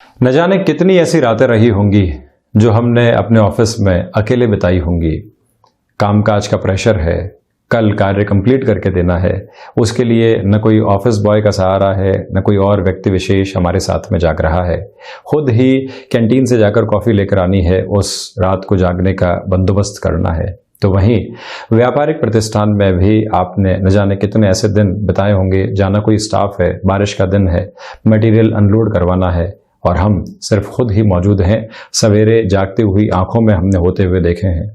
न जाने कितनी ऐसी रातें रही होंगी जो हमने अपने ऑफिस में अकेले बिताई होंगी। कामकाज का प्रेशर है, कल कार्य कंप्लीट करके देना है, उसके लिए न कोई ऑफिस बॉय का सहारा है, न कोई और व्यक्ति विशेष हमारे साथ में जाग रहा है। खुद ही कैंटीन से जाकर कॉफ़ी लेकर आनी है, उस रात को जागने का बंदोबस्त करना है। तो वहीं व्यापारिक प्रतिष्ठान में भी आपने न जाने कितने ऐसे दिन बिताए होंगे, जाना कोई स्टाफ है, बारिश का दिन है, मटेरियल अनलोड करवाना है और हम सिर्फ खुद ही मौजूद हैं। सवेरे जागती हुई आंखों में हमने होते हुए देखे हैं।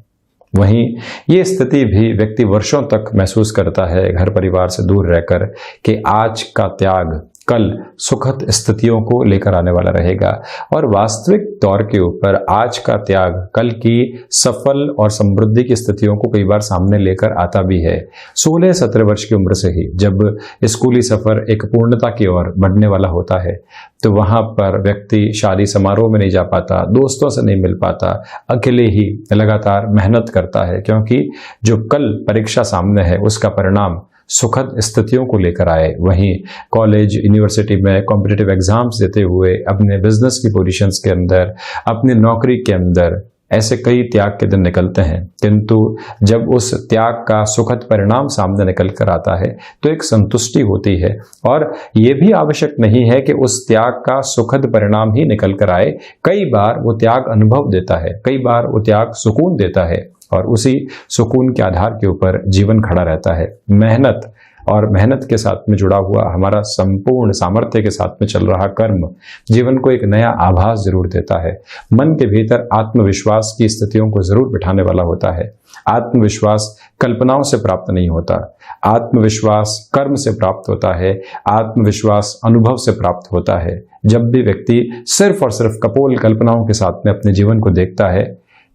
वहीं ये स्थिति भी व्यक्ति वर्षों तक महसूस करता है घर परिवार से दूर रहकर कि आज का त्याग कल सुखद स्थितियों को लेकर आने वाला रहेगा, और वास्तविक तौर के ऊपर आज का त्याग कल की सफल और समृद्धि की स्थितियों को कई बार सामने लेकर आता भी है। 16-17 वर्ष की उम्र से ही जब स्कूली सफर एक पूर्णता की ओर बढ़ने वाला होता है तो वहां पर व्यक्ति शादी समारोह में नहीं जा पाता, दोस्तों से नहीं मिल पाता, अकेले ही लगातार मेहनत करता है, क्योंकि जो कल परीक्षा सामने है उसका परिणाम सुखद स्थितियों को लेकर आए। वहीं कॉलेज यूनिवर्सिटी में कॉम्पिटिटिव एग्जाम्स देते हुए अपने बिजनेस की पोजीशंस के अंदर, अपनी नौकरी के अंदर ऐसे कई त्याग के दिन निकलते हैं, किंतु जब उस त्याग का सुखद परिणाम सामने निकल कर आता है तो एक संतुष्टि होती है। और ये भी आवश्यक नहीं है कि उस त्याग का सुखद परिणाम ही निकल कर आए, कई बार वो त्याग अनुभव देता है, कई बार वो त्याग सुकून देता है, और उसी सुकून के आधार के ऊपर जीवन खड़ा रहता है। मेहनत और मेहनत के साथ में जुड़ा हुआ हमारा संपूर्ण सामर्थ्य के साथ में चल रहा कर्म जीवन को एक नया आभास जरूर देता है। मन के भीतर आत्मविश्वास की स्थितियों को जरूर बिठाने वाला होता है। आत्मविश्वास कल्पनाओं से प्राप्त नहीं होता, आत्मविश्वास कर्म से प्राप्त होता है, आत्मविश्वास अनुभव से प्राप्त होता है। जब भी व्यक्ति सिर्फ और सिर्फ कपोल कल्पनाओं के साथ में अपने जीवन को देखता है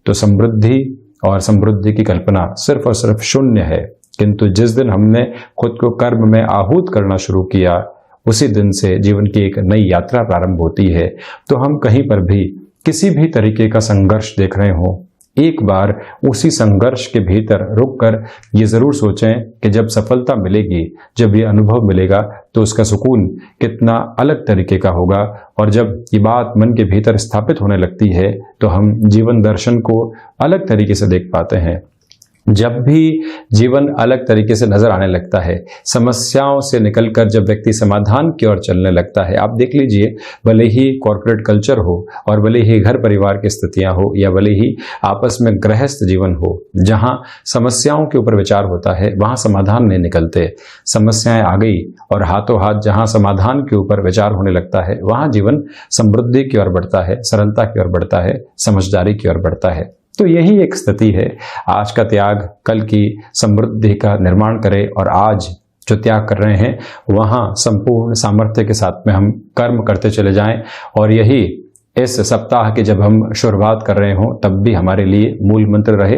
तो समृद्धि और समृद्धि की कल्पना सिर्फ और सिर्फ शून्य है। किंतु जिस दिन हमने खुद को कर्म में आहूत करना शुरू किया, उसी दिन से जीवन की एक नई यात्रा प्रारंभ होती है। तो हम कहीं पर भी किसी भी तरीके का संघर्ष देख रहे हों, एक बार उसी संघर्ष के भीतर रुककर ये जरूर सोचें कि जब सफलता मिलेगी, जब ये अनुभव मिलेगा तो उसका सुकून कितना अलग तरीके का होगा। और जब ये बात मन के भीतर स्थापित होने लगती है तो हम जीवन दर्शन को अलग तरीके से देख पाते हैं। जब भी जीवन अलग तरीके से नजर आने लगता है, समस्याओं से निकलकर जब व्यक्ति समाधान की ओर चलने लगता है, आप देख लीजिए, भले ही कॉर्पोरेट कल्चर हो और भले ही घर परिवार की स्थितियां हो या भले ही आपस में गृहस्थ जीवन हो, जहां समस्याओं के ऊपर विचार होता है वहां समाधान नहीं निकलते। समस्याएं आ गई और हाथों हाथ जहां समाधान के ऊपर विचार होने लगता है वहां जीवन समृद्धि की ओर बढ़ता है, सरलता की ओर बढ़ता है, समझदारी की ओर बढ़ता है। तो यही एक स्थिति है। आज का त्याग कल की समृद्धि का निर्माण करे, और आज जो त्याग कर रहे हैं वहां संपूर्ण सामर्थ्य के साथ में हम कर्म करते चले जाएं। और यही इस सप्ताह की जब हम शुरुआत कर रहे हों तब भी हमारे लिए मूल मंत्र रहे।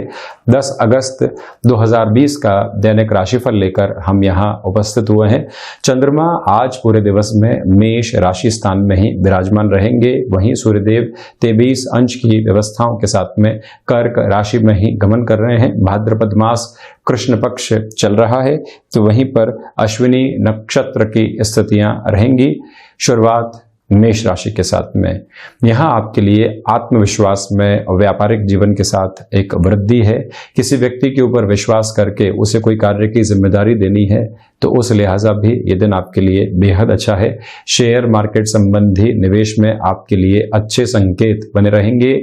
10 अगस्त 2020 का दैनिक राशिफल लेकर हम यहाँ उपस्थित हुए हैं। चंद्रमा आज पूरे दिवस में मेष राशि स्थान में ही विराजमान रहेंगे। वहीं सूर्यदेव 23 अंश की व्यवस्थाओं के साथ में कर्क राशि में ही गमन कर रहे हैं। भाद्रपद मास कृष्ण पक्ष चल रहा है, तो वहीं पर अश्विनी नक्षत्र की स्थितियां रहेंगी। शुरुआत मेष राशि के साथ में यहाँ आपके लिए आत्मविश्वास में और व्यापारिक जीवन के साथ एक वृद्धि है। किसी व्यक्ति के ऊपर विश्वास करके उसे कोई कार्य की जिम्मेदारी देनी है तो उस लिहाजा भी ये दिन आपके लिए बेहद अच्छा है। शेयर मार्केट संबंधी निवेश में आपके लिए अच्छे संकेत बने रहेंगे।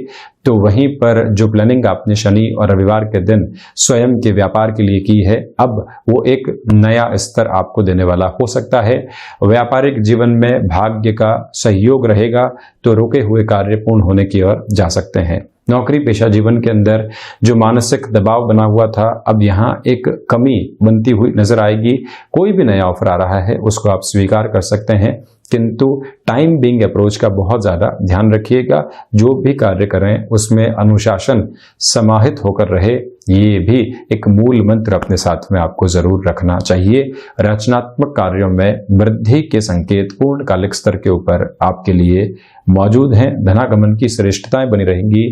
तो वहीं पर जो प्लानिंग आपने शनि और रविवार के दिन स्वयं के व्यापार के लिए की है, अब वो एक नया स्तर आपको देने वाला हो सकता है। व्यापारिक जीवन में भाग्य का सहयोग रहेगा तो रुके हुए कार्य पूर्ण होने की ओर जा सकते हैं। नौकरी पेशा जीवन के अंदर जो मानसिक दबाव बना हुआ था, अब यहाँ एक कमी बनती हुई नजर आएगी। कोई भी नया ऑफर आ रहा है उसको आप स्वीकार कर सकते हैं, किंतु टाइम बिंग अप्रोच का बहुत ज़्यादा ध्यान रखिएगा। जो भी कार्य करें उसमें अनुशासन समाहित होकर रहे, ये भी एक मूल मंत्र अपने साथ में आपको जरूर रखना चाहिए। रचनात्मक कार्यों में वृद्धि के संकेत पूर्णकालिक स्तर के ऊपर आपके लिए मौजूद हैं। धनागमन की श्रेष्ठताएं बनी रहेंगी,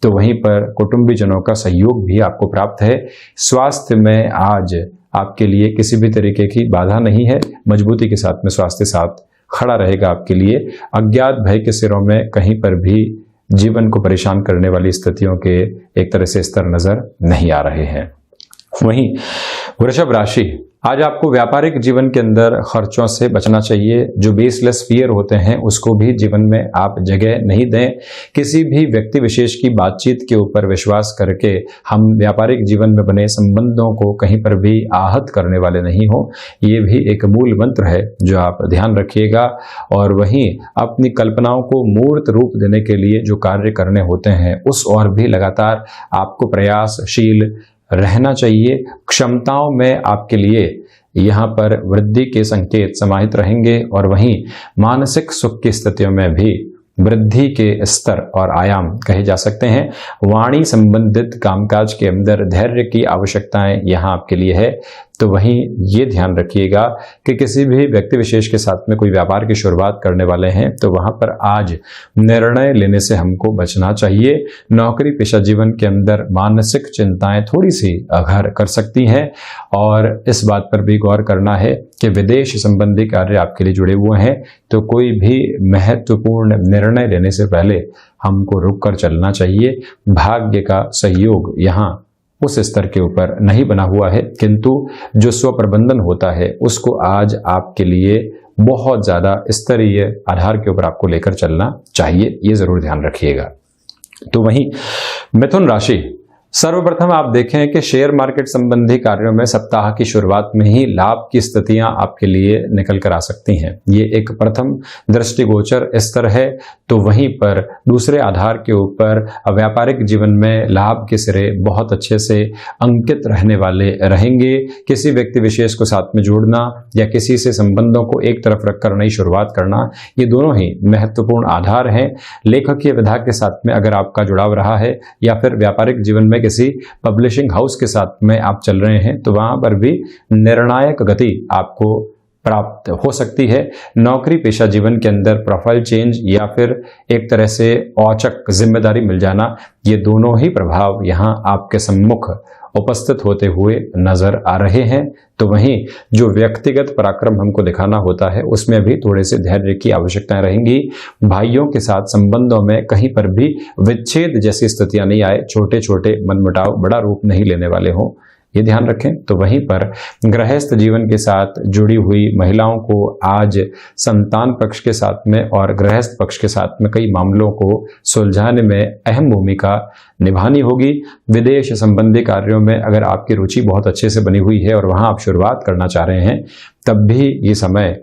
तो वहीं पर कुटुंबीजनों का सहयोग भी आपको प्राप्त है। स्वास्थ्य में आज आपके लिए किसी भी तरीके की बाधा नहीं है। मजबूती के साथ में स्वास्थ्य साथ खड़ा रहेगा आपके लिए। अज्ञात भय के सिरों में कहीं पर भी जीवन को परेशान करने वाली स्थितियों के एक तरह से स्तर नजर नहीं आ रहे हैं। वहीं वृषभ राशि, आज आपको व्यापारिक जीवन के अंदर खर्चों से बचना चाहिए। जो बेसलेस फियर होते हैं उसको भी जीवन में आप जगह नहीं दें। किसी भी व्यक्ति विशेष की बातचीत के ऊपर विश्वास करके हम व्यापारिक जीवन में बने संबंधों को कहीं पर भी आहत करने वाले नहीं हो। ये भी एक मूल मंत्र है जो आप ध्यान रखिएगा। और वहीं अपनी कल्पनाओं को मूर्त रूप देने के लिए जो कार्य करने होते हैं उस और भी लगातार आपको प्रयासशील रहना चाहिए। क्षमताओं में आपके लिए यहाँ पर वृद्धि के संकेत समाहित रहेंगे और वहीं मानसिक सुख की स्थितियों में भी वृद्धि के स्तर और आयाम कहे जा सकते हैं। वाणी संबंधित कामकाज के अंदर धैर्य की आवश्यकताएं यहाँ आपके लिए है। तो वहीं ये ध्यान रखिएगा कि किसी भी व्यक्ति विशेष के साथ में कोई व्यापार की शुरुआत करने वाले हैं तो वहां पर आज निर्णय लेने से हमको बचना चाहिए। नौकरी पेशा जीवन के अंदर मानसिक चिंताएं थोड़ी सी घर कर सकती हैं और इस बात पर भी गौर करना है कि विदेश संबंधी कार्य आपके लिए जुड़े हुए हैं तो कोई भी महत्वपूर्ण निर्णय लेने से पहले हमको रुक कर चलना चाहिए। भाग्य का सहयोग यहाँ उस स्तर के ऊपर नहीं बना हुआ है, किंतु जो स्व प्रबंधन होता है उसको आज आपके लिए बहुत ज्यादा स्तरीय आधार के ऊपर आपको लेकर चलना चाहिए। ये जरूर ध्यान रखिएगा। तो वहीं मिथुन राशि, सर्वप्रथम आप देखें कि शेयर मार्केट संबंधी कार्यों में सप्ताह की शुरुआत में ही लाभ की स्थितियां आपके लिए निकल कर आ सकती हैं। ये एक प्रथम दृष्टिगोचर स्तर है। तो वहीं पर दूसरे आधार के ऊपर व्यापारिक जीवन में लाभ के सिरे बहुत अच्छे से अंकित रहने वाले रहेंगे। किसी व्यक्ति विशेष को साथ में जोड़ना या किसी से संबंधों को एक तरफ रखकर नई शुरुआत करना, ये दोनों ही महत्वपूर्ण आधार हैं। लेखकीय विधा के साथ में अगर आपका जुड़ाव रहा है या फिर व्यापारिक जीवन में किसी पब्लिशिंग हाउस के साथ में आप चल रहे हैं तो वहां पर भी निर्णायक गति आपको प्राप्त हो सकती है। नौकरी पेशा जीवन के अंदर प्रोफाइल चेंज या फिर एक तरह से औचक जिम्मेदारी मिल जाना, ये दोनों ही प्रभाव यहां आपके सम्मुख उपस्थित होते हुए नजर आ रहे हैं। तो वहीं जो व्यक्तिगत पराक्रम हमको दिखाना होता है उसमें भी थोड़े से धैर्य की आवश्यकताएं रहेंगी। भाइयों के साथ संबंधों में कहीं पर भी विच्छेद जैसी स्थितियां नहीं आए, छोटे छोटे मनमुटाव बड़ा रूप नहीं लेने वाले हों, ये ध्यान रखें। तो वहीं पर गृहस्थ जीवन के साथ जुड़ी हुई महिलाओं को आज संतान पक्ष के साथ में और गृहस्थ पक्ष के साथ में कई मामलों को सुलझाने में अहम भूमिका निभानी होगी। विदेश संबंधी कार्यों में अगर आपकी रुचि बहुत अच्छे से बनी हुई है और वहां आप शुरुआत करना चाह रहे हैं तब भी ये समय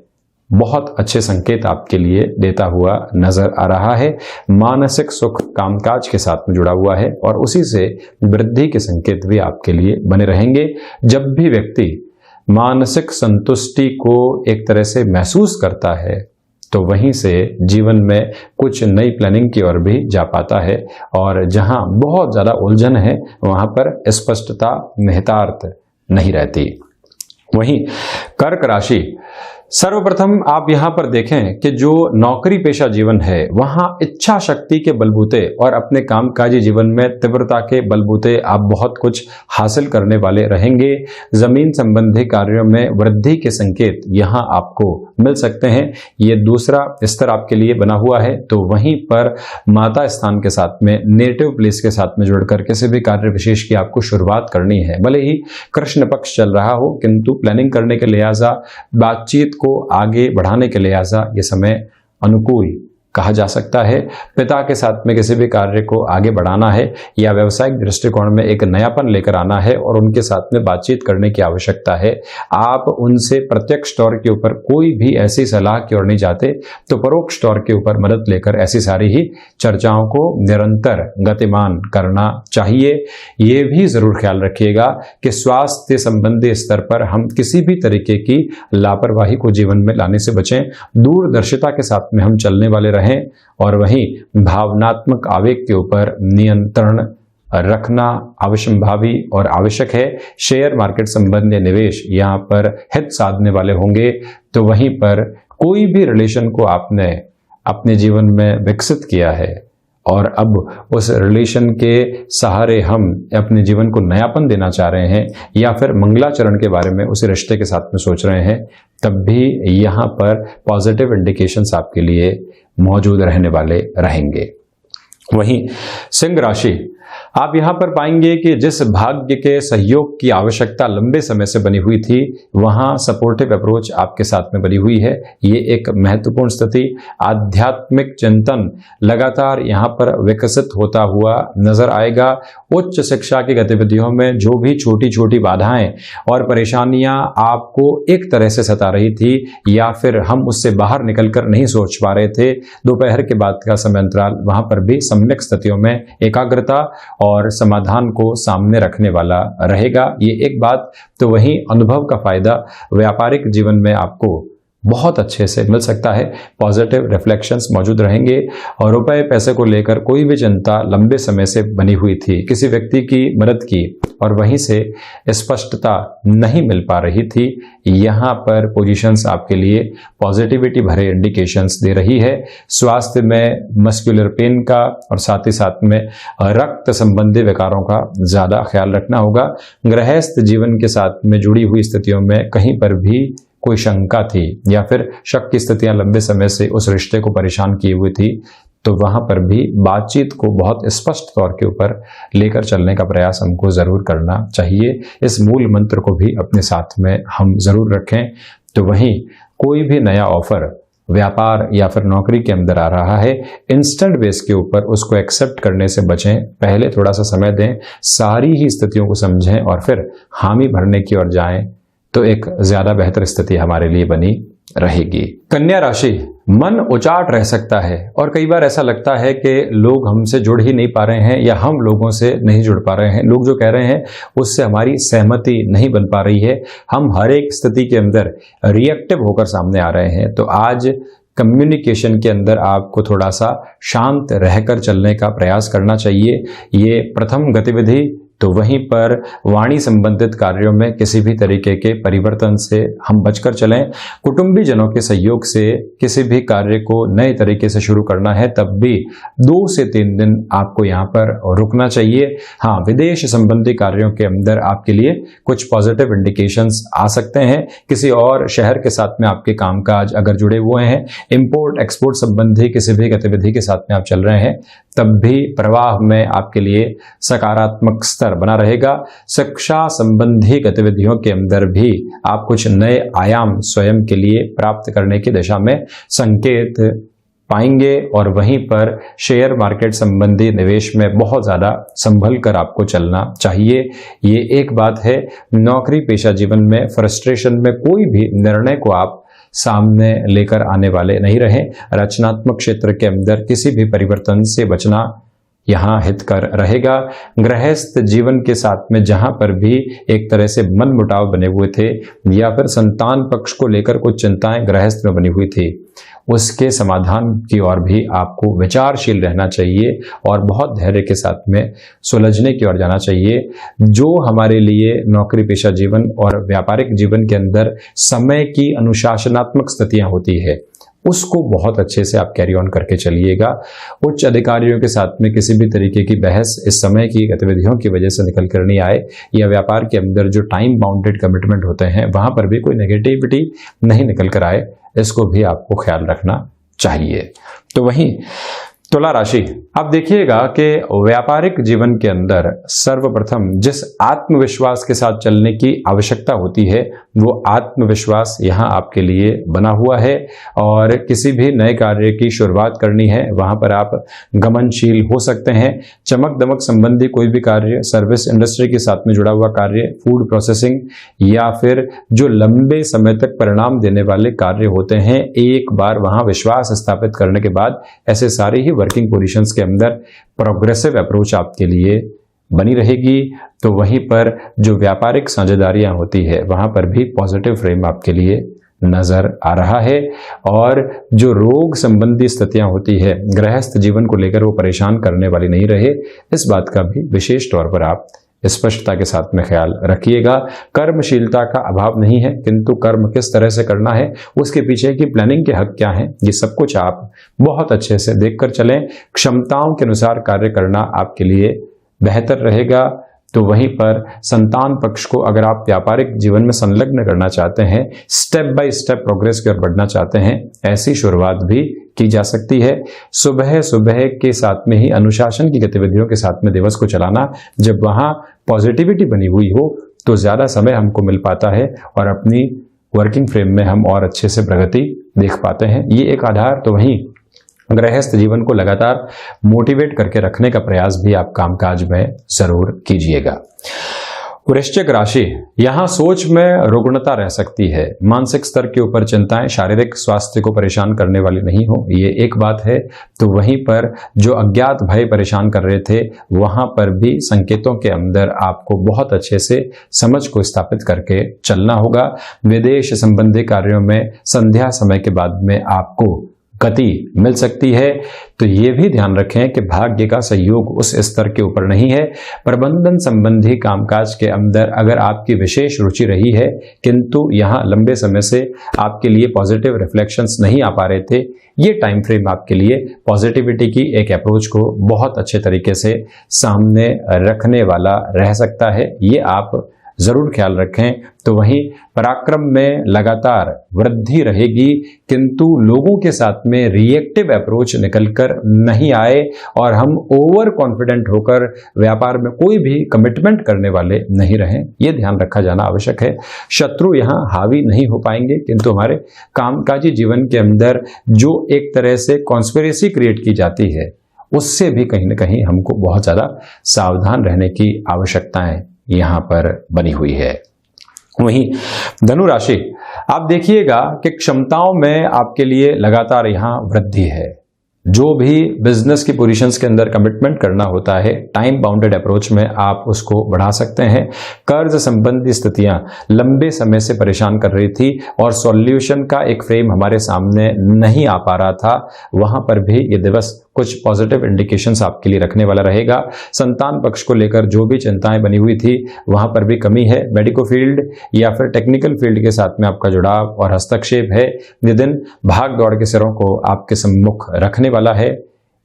बहुत अच्छे संकेत आपके लिए देता हुआ नजर आ रहा है। मानसिक सुख कामकाज के साथ में जुड़ा हुआ है और उसी से वृद्धि के संकेत भी आपके लिए बने रहेंगे। जब भी व्यक्ति मानसिक संतुष्टि को एक तरह से महसूस करता है तो वहीं से जीवन में कुछ नई प्लानिंग की ओर भी जा पाता है और जहां बहुत ज्यादा उलझन है वहां पर स्पष्टता निहितार्थ नहीं रहती। वहीं कर्क राशि, सर्वप्रथम आप यहां पर देखें कि जो नौकरी पेशा जीवन है वहां इच्छा शक्ति के बलबूते और अपने कामकाजी जीवन में तीव्रता के बलबूते आप बहुत कुछ हासिल करने वाले रहेंगे। जमीन संबंधी कार्यों में वृद्धि के संकेत यहां आपको मिल सकते हैं। ये दूसरा स्तर आपके लिए बना हुआ है। तो वहीं पर माता स्थान के साथ में, नेटिव प्लेस के साथ में जुड़कर किसी भी कार्य विशेष की आपको शुरुआत करनी है। भले ही कृष्ण पक्ष चल रहा हो किंतु प्लानिंग करने के लिहाजा, बातचीत को आगे बढ़ाने के लिहाजा ये समय अनुकूल कहा जा सकता है। पिता के साथ में किसी भी कार्य को आगे बढ़ाना है या व्यवसायिक दृष्टिकोण में एक नयापन लेकर आना है और उनके साथ में बातचीत करने की आवश्यकता है। आप उनसे प्रत्यक्ष तौर के ऊपर कोई भी ऐसी सलाह की ओर नहीं जाते तो परोक्ष तौर के ऊपर मदद लेकर ऐसी सारी ही चर्चाओं को निरंतर गतिमान करना चाहिए। ये भी जरूर ख्याल रखिएगा कि स्वास्थ्य संबंधी स्तर पर हम किसी भी तरीके की लापरवाही को जीवन में लाने से बचें। दूरदर्शिता के साथ में हम चलने वाले रहें और वहीं भावनात्मक आवेग के ऊपर नियंत्रण रखना अवश्यंभावी और आवश्यक है। शेयर मार्केट संबंधी निवेश यहाँ पर हित साधने वाले होंगे। तो वहीं पर कोई भी रिलेशन को आपने अपने जीवन में विकसित किया है और अब उस रिलेशन के सहारे हम अपने जीवन को नयापन देना चाह रहे हैं या फिर मंगलाचरण के बारे में उसी रिश्ते के साथ में सोच रहे हैं, तब भी यहाँ पर पॉजिटिव इंडिकेशंस आपके लिए मौजूद रहने वाले रहेंगे। वहीं सिंह राशि, आप यहाँ पर पाएंगे कि जिस भाग्य के सहयोग की आवश्यकता लंबे समय से बनी हुई थी, वहाँ सपोर्टिव अप्रोच आपके साथ में बनी हुई है। ये एक महत्वपूर्ण स्थिति, आध्यात्मिक चिंतन लगातार यहाँ पर विकसित होता हुआ नजर आएगा। उच्च शिक्षा की गतिविधियों में जो भी छोटी छोटी बाधाएं और परेशानियां आपको एक तरह से सता रही थी या फिर हम उससे बाहर निकलकर नहीं सोच पा रहे थे, दोपहर के बाद का समय अंतराल, वहां पर भी सम्यक स्थितियों में एकाग्रता और समाधान को सामने रखने वाला रहेगा। ये एक बात। तो वहीं अनुभव का फायदा व्यापारिक जीवन में आपको बहुत अच्छे से मिल सकता है। पॉजिटिव रिफ्लेक्शंस मौजूद रहेंगे और रुपए पैसे को लेकर कोई भी चिंता लंबे समय से बनी हुई थी, किसी व्यक्ति की मदद की और वहीं से स्पष्टता नहीं मिल पा रही थी, यहाँ पर पोजीशंस आपके लिए पॉजिटिविटी भरे इंडिकेशंस दे रही है। स्वास्थ्य में मस्कुलर पेन का और साथ ही साथ में रक्त संबंधी विकारों का ज्यादा ख्याल रखना होगा। गृहस्थ जीवन के साथ में जुड़ी हुई स्थितियों में कहीं पर भी कोई शंका थी या फिर शक की स्थितियां लंबे समय से उस रिश्ते को परेशान किए हुई थी, तो वहां पर भी बातचीत को बहुत स्पष्ट तौर के ऊपर लेकर चलने का प्रयास हमको जरूर करना चाहिए। इस मूल मंत्र को भी अपने साथ में हम जरूर रखें। तो वहीं कोई भी नया ऑफर व्यापार या फिर नौकरी के अंदर आ रहा है, इंस्टेंट बेस के ऊपर उसको एक्सेप्ट करने से बचें। पहले थोड़ा सा समय दें, सारी ही स्थितियों को समझें और फिर हामी भरने की ओर जाएं, तो एक ज्यादा बेहतर स्थिति हमारे लिए बनी रहेगी। कन्या राशि, मन उचाट रह सकता है और कई बार ऐसा लगता है कि लोग हमसे जुड़ ही नहीं पा रहे हैं या हम लोगों से नहीं जुड़ पा रहे हैं। लोग जो कह रहे हैं उससे हमारी सहमति नहीं बन पा रही है। हम हर एक स्थिति के अंदर रिएक्टिव होकर सामने आ रहे हैं। तो आज कम्युनिकेशन के अंदर आपको थोड़ा सा शांत रहकर चलने का प्रयास करना चाहिए। ये प्रथम गतिविधि। तो वहीं पर वाणी संबंधित कार्यों में किसी भी तरीके के परिवर्तन से हम बचकर चलें। कुटुंबी जनों के सहयोग से किसी भी कार्य को नए तरीके से शुरू करना है, तब भी 2 से 3 दिन आपको यहाँ पर रुकना चाहिए। हाँ, विदेश संबंधी कार्यों के अंदर आपके लिए कुछ पॉजिटिव इंडिकेशंस आ सकते हैं। किसी और शहर के साथ में आपके कामकाज अगर जुड़े हुए हैं, इंपोर्ट एक्सपोर्ट संबंधी किसी भी गतिविधि के साथ में आप चल रहे हैं, तब भी प्रवाह में आपके लिए सकारात्मक स्तर बना रहेगा। शिक्षा संबंधी गतिविधियों के अंदर भी आप कुछ नए आयाम स्वयं के लिए प्राप्त करने की दिशा में संकेत पाएंगे और वहीं पर शेयर मार्केट संबंधी निवेश में बहुत ज्यादा संभल कर आपको चलना चाहिए। ये एक बात है। नौकरी पेशा जीवन में फ्रस्ट्रेशन में कोई भी निर्णय को आप सामने लेकर आने वाले नहीं रहे। रचनात्मक क्षेत्र के अंदर किसी भी परिवर्तन से बचना यहाँ हितकर रहेगा। गृहस्थ जीवन के साथ में जहां पर भी एक तरह से मन मुटाव बने हुए थे या फिर संतान पक्ष को लेकर कुछ चिंताएं गृहस्थ में बनी हुई थी, उसके समाधान की ओर भी आपको विचारशील रहना चाहिए और बहुत धैर्य के साथ में सुलझने की ओर जाना चाहिए। जो हमारे लिए नौकरी पेशा जीवन और व्यापारिक जीवन के अंदर समय की अनुशासनात्मक स्थितियां होती है, उसको बहुत अच्छे से आप कैरी ऑन करके चलिएगा। उच्च अधिकारियों के साथ में किसी भी तरीके की बहस इस समय की गतिविधियों की वजह से निकल कर नहीं आए, या व्यापार के अंदर जो टाइम बाउंडेड कमिटमेंट होते हैं वहां पर भी कोई नेगेटिविटी नहीं निकल कर आए, इसको भी आपको ख्याल रखना चाहिए। तो वहीं तुला राशि, अब देखिएगा कि व्यापारिक जीवन के अंदर सर्वप्रथम जिस आत्मविश्वास के साथ चलने की आवश्यकता होती है, वो आत्मविश्वास यहाँ आपके लिए बना हुआ है। और किसी भी नए कार्य की शुरुआत करनी है, वहां पर आप गमनशील हो सकते हैं। चमक दमक संबंधी कोई भी कार्य, सर्विस इंडस्ट्री के साथ में जुड़ा हुआ कार्य, फूड प्रोसेसिंग या फिर जो लंबे समय तक परिणाम देने वाले कार्य होते हैं, एक बार वहां विश्वास स्थापित करने के बाद ऐसे सारे ही वर्किंग पोजीशंस के अंदर प्रोग्रेसिव अप्रोच आपके लिए बनी रहेगी। तो वहीं पर जो व्यापारिक साझेदारियां होती है, वहां पर भी पॉजिटिव फ्रेम आपके लिए नजर आ रहा है। और जो रोग संबंधी स्थितियां होती है, गृहस्थ जीवन को लेकर वो परेशान करने वाली नहीं रहे, इस बात का भी विशेष तौर पर आप स्पष्टता के साथ में ख्याल रखिएगा। कर्मशीलता का अभाव नहीं है, किंतु कर्म किस तरह से करना है, उसके पीछे की प्लानिंग के हक क्या हैं, ये सब कुछ आप बहुत अच्छे से देखकर चलें। क्षमताओं के अनुसार कार्य करना आपके लिए बेहतर रहेगा। तो वहीं पर संतान पक्ष को अगर आप व्यापारिक जीवन में संलग्न करना चाहते हैं, स्टेप बाय स्टेप प्रोग्रेस की ओर बढ़ना चाहते हैं, ऐसी शुरुआत भी की जा सकती है। सुबह सुबह के साथ में ही अनुशासन की गतिविधियों के साथ में दिवस को चलाना, जब वहां पॉजिटिविटी बनी हुई हो तो ज्यादा समय हमको मिल पाता है और अपनी वर्किंग फ्रेम में हम और अच्छे से प्रगति देख पाते हैं। ये एक आधार। तो वहीं गृहस्थ जीवन को लगातार मोटिवेट करके रखने का प्रयास भी आप कामकाज में जरूर कीजिएगा। वृश्चिक राशि, यहां सोच में रुग्णता रह सकती है। मानसिक स्तर के ऊपर चिंताएं शारीरिक स्वास्थ्य को परेशान करने वाली नहीं हो, ये एक बात है। तो वहीं पर जो अज्ञात भय परेशान कर रहे थे, वहां पर भी संकेतों के अंदर आपको बहुत अच्छे से समझ को स्थापित करके चलना होगा। विदेश संबंधी कार्यों में संध्या समय के बाद में आपको गति मिल सकती है। तो ये भी ध्यान रखें कि भाग्य का सहयोग उस स्तर के ऊपर नहीं है। प्रबंधन संबंधी कामकाज के अंदर अगर आपकी विशेष रुचि रही है, किंतु यहाँ लंबे समय से आपके लिए पॉजिटिव रिफ्लेक्शंस नहीं आ पा रहे थे, ये टाइम फ्रेम आपके लिए पॉजिटिविटी की एक अप्रोच को बहुत अच्छे तरीके से सामने रखने वाला रह सकता है। ये आप जरूर ख्याल रखें। तो वहीं पराक्रम में लगातार वृद्धि रहेगी, किंतु लोगों के साथ में रिएक्टिव अप्रोच निकलकर नहीं आए और हम ओवर कॉन्फिडेंट होकर व्यापार में कोई भी कमिटमेंट करने वाले नहीं रहें, ये ध्यान रखा जाना आवश्यक है। शत्रु यहाँ हावी नहीं हो पाएंगे, किंतु हमारे कामकाजी जीवन के अंदर जो एक तरह से कॉन्स्पिरेसी क्रिएट की जाती है, उससे भी कहीं ना कहीं हमको बहुत ज्यादा सावधान रहने की आवश्यकताएं यहां पर बनी हुई है। वहीं धनु राशि, आप देखिएगा कि क्षमताओं में आपके लिए लगातार यहां वृद्धि है। जो भी बिजनेस की पोजीशंस के अंदर कमिटमेंट करना होता है, टाइम बाउंडेड अप्रोच में आप उसको बढ़ा सकते हैं। कर्ज संबंधी स्थितियां लंबे समय से परेशान कर रही थी और सॉल्यूशन का एक फ्रेम हमारे सामने नहीं आ पा रहा था, वहां पर भी ये दिवस कुछ पॉजिटिव इंडिकेशंस आपके लिए रखने वाला रहेगा। संतान पक्ष को लेकर जो भी चिंताएं बनी हुई थी, वहां पर भी कमी है। मेडिको फील्ड या फिर टेक्निकल फील्ड के साथ में आपका जुड़ाव और हस्तक्षेप है। ये दिन भाग दौड़ के सिरों को आपके सम्मुख रखने वाला है।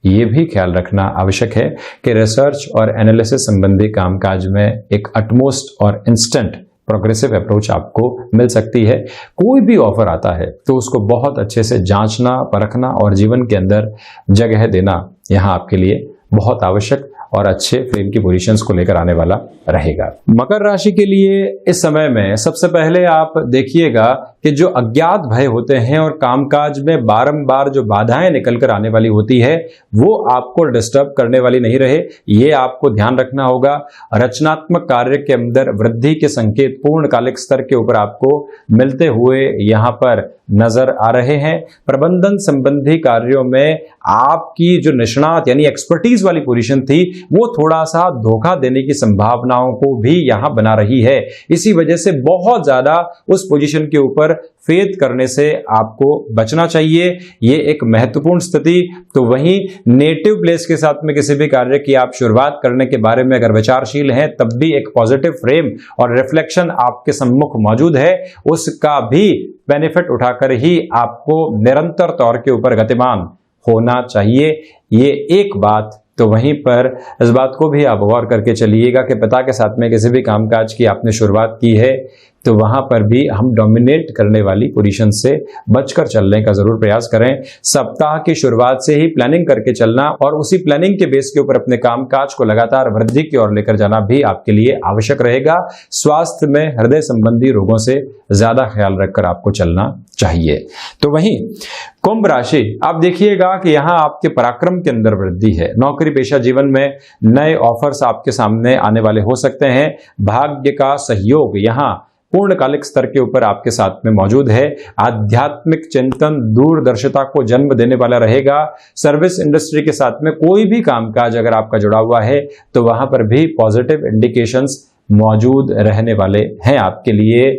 ये भी ख्याल रखना आवश्यक है कि रिसर्च और एनालिसिस संबंधी कामकाज में एक अटमोस्ट और इंस्टेंट प्रोग्रेसिव अप्रोच आपको मिल सकती है। कोई भी ऑफर आता है तो उसको बहुत अच्छे से जांचना, परखना और जीवन के अंदर जगह देना यहाँ आपके लिए बहुत आवश्यक और अच्छे फ्रेम की पोजीशंस को लेकर आने वाला रहेगा। मकर राशि के लिए इस समय में सबसे पहले आप देखिएगा कि जो अज्ञात भय होते हैं और कामकाज में बारंबार जो बाधाएं निकल कर आने वाली होती है, वो आपको डिस्टर्ब करने वाली नहीं रहे, ये आपको ध्यान रखना होगा। रचनात्मक कार्य के अंदर वृद्धि के संकेत पूर्णकालिक स्तर के ऊपर आपको मिलते हुए यहाँ पर नजर आ रहे हैं। प्रबंधन संबंधी कार्यों में आपकी जो निष्णात यानी एक्सपर्टीज वाली पोजीशन थी, वो थोड़ा सा धोखा देने की संभावनाओं को भी यहां बना रही है। इसी वजह से बहुत ज्यादा उस पोजीशन के ऊपर फेथ करने से आपको बचना चाहिए। ये एक महत्वपूर्ण स्थिति। तो वहीं नेटिव प्लेस के साथ में किसी भी कार्य की आप शुरुआत करने के बारे में अगर विचारशील हैं, तब भी एक पॉजिटिव फ्रेम और रिफ्लेक्शन आपके सम्मुख मौजूद है। उसका भी बेनिफिट उठाकर ही आपको निरंतर तौर के ऊपर गतिमान होना चाहिए। ये एक बात। तो वहीं पर इस बात को भी आप गौर करके चलिएगा कि पिता के साथ में किसी भी कामकाज की आपने शुरुआत की है, तो वहां पर भी हम डोमिनेट करने वाली पोजीशन से बचकर चलने का जरूर प्रयास करें। सप्ताह की शुरुआत से ही प्लानिंग करके चलना और उसी प्लानिंग के बेस के ऊपर अपने कामकाज को लगातार वृद्धि की ओर लेकर जाना भी आपके लिए आवश्यक रहेगा। स्वास्थ्य में हृदय संबंधी रोगों से ज्यादा ख्याल रखकर आपको चलना चाहिए। तो वहीं कुंभ राशि, आप देखिएगा कि यहां आपके पराक्रम के अंदर वृद्धि है। नौकरी पेशा जीवन में नए ऑफर्स आपके सामने आने वाले हो सकते हैं। भाग्य का सहयोग यहां पूर्णकालिक स्तर के ऊपर आपके साथ में मौजूद है। आध्यात्मिक चिंतन दूरदर्शिता को जन्म देने वाला रहेगा। सर्विस इंडस्ट्री के साथ में कोई भी कामकाज अगर आपका जुड़ा हुआ है, तो वहां पर भी पॉजिटिव इंडिकेशंस मौजूद रहने वाले हैं आपके लिए।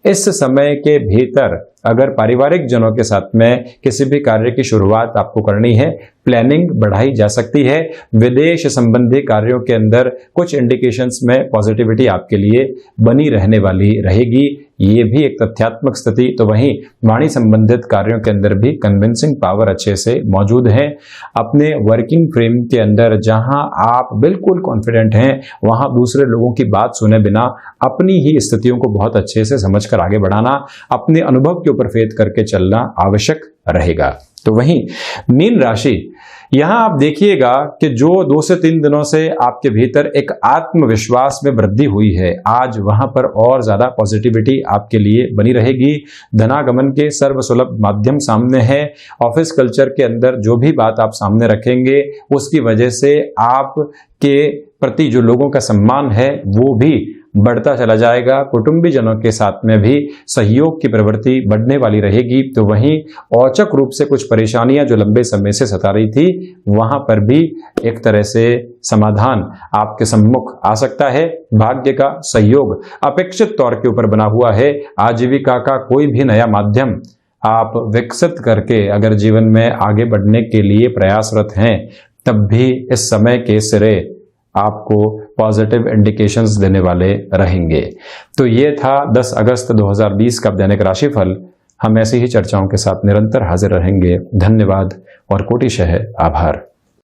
इस समय के भीतर अगर पारिवारिक जनों के साथ में किसी भी कार्य की शुरुआत आपको करनी है, प्लानिंग बढ़ाई जा सकती है। विदेश संबंधी कार्यों के अंदर कुछ इंडिकेशंस में पॉजिटिविटी आपके लिए बनी रहने वाली रहेगी, ये भी एक तथ्यात्मक स्थिति। तो वहीं वाणी संबंधित कार्यों के अंदर भी कन्विंसिंग पावर अच्छे से मौजूद है। अपने वर्किंग फ्रेम के अंदर जहां आप बिल्कुल कॉन्फिडेंट हैं, वहां दूसरे लोगों की बात सुने बिना अपनी ही स्थितियों को बहुत अच्छे से समझकर आगे बढ़ाना, अपने अनुभव के ऊपर फेथ करके चलना आवश्यक रहेगा। तो वहीं मीन राशि, यहां आप देखिएगा कि जो 2 से 3 दिनों से आपके भीतर एक आत्मविश्वास में वृद्धि हुई है, आज वहां पर और ज्यादा पॉजिटिविटी आपके लिए बनी रहेगी। धनागमन के सर्वसुलभ माध्यम सामने है। ऑफिस कल्चर के अंदर जो भी बात आप सामने रखेंगे, उसकी वजह से आपके प्रति जो लोगों का सम्मान है वो भी बढ़ता चला जाएगा। कुटुंबीजनों के साथ में भी सहयोग की प्रवृत्ति बढ़ने वाली रहेगी। तो वहीं औचक रूप से कुछ परेशानियां जो लंबे समय से सता रही थी, वहां पर भी एक तरह से समाधान आपके सम्मुख आ सकता है। भाग्य का सहयोग अपेक्षित तौर के ऊपर बना हुआ है। आजीविका का कोई भी नया माध्यम आप विकसित करके अगर जीवन में आगे बढ़ने के लिए प्रयासरत हैं, तब भी इस समय के सिरे आपको पॉजिटिव इंडिकेशंस देने वाले रहेंगे। तो ये था 10 अगस्त 2020 का दैनिक राशिफल। हम ऐसी ही चर्चाओं के साथ निरंतर हाजिर रहेंगे। धन्यवाद और कोटिशः आभार।